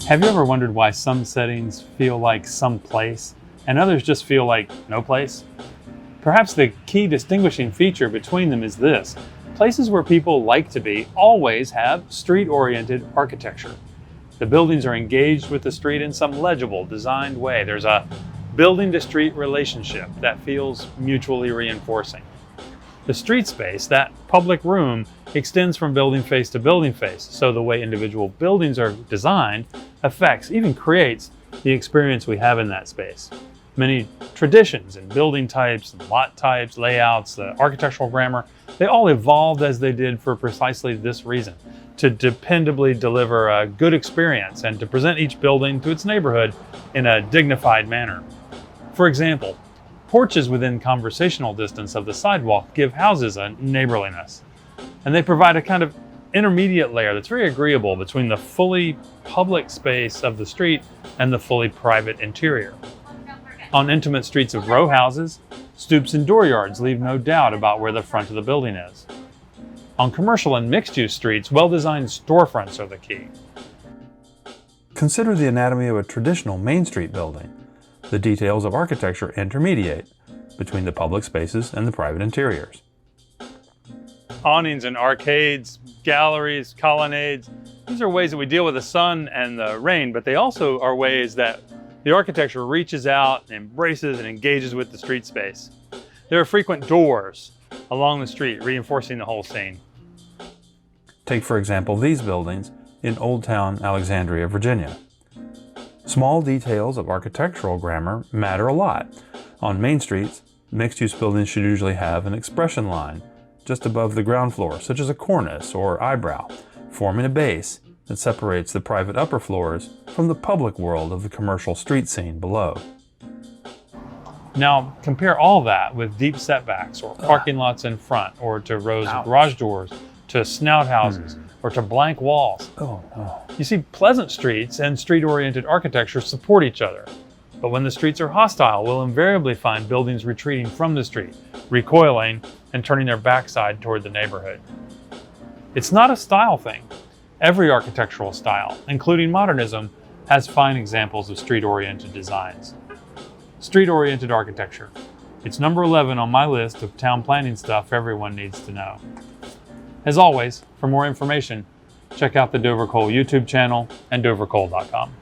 Have you ever wondered why some settings feel like some place and others just feel like no place? Perhaps the key distinguishing feature between them is this: places where people like to be always have street-oriented architecture. The buildings are engaged with the street in some legible, designed way. There's a building-to-street relationship that feels mutually reinforcing. The street space, that public room, extends from building face to building face, so the way individual buildings are designed affects, even creates, the experience we have in that space. Many traditions and building types and lot types, layouts, the architectural grammar, they all evolved as they did for precisely this reason: to dependably deliver a good experience and to present each building to its neighborhood in a dignified manner. For example, porches within conversational distance of the sidewalk give houses a neighborliness, and they provide a kind of intermediate layer that's very agreeable between the fully public space of the street and the fully private interior. On intimate streets of row houses, stoops and dooryards leave no doubt about where the front of the building is. On commercial and mixed-use streets, well-designed storefronts are the key. Consider the anatomy of a traditional Main Street building. The details of architecture intermediate between the public spaces and the private interiors. Awnings and arcades, galleries, colonnades, these are ways that we deal with the sun and the rain, but they also are ways that the architecture reaches out, embraces, and engages with the street space. There are frequent doors along the street, reinforcing the whole scene. Take, for example, these buildings in Old Town Alexandria, Virginia. Small details of architectural grammar matter a lot. On main streets, mixed-use buildings should usually have an expression line just above the ground floor, such as a cornice or eyebrow, forming a base that separates the private upper floors from the public world of the commercial street scene below. Now, compare all that with deep setbacks or parking lots in front, or to rows of garage doors, to snout houses, or to blank walls. Oh, no. You see, pleasant streets and street-oriented architecture support each other. But when the streets are hostile, we'll invariably find buildings retreating from the street, recoiling, and turning their backside toward the neighborhood. It's not a style thing. Every architectural style, including modernism, has fine examples of street-oriented designs. Street-oriented architecture. It's number 11 on my list of town planning stuff everyone needs to know. As always, for more information, check out the Dover Cole YouTube channel and dovercole.com.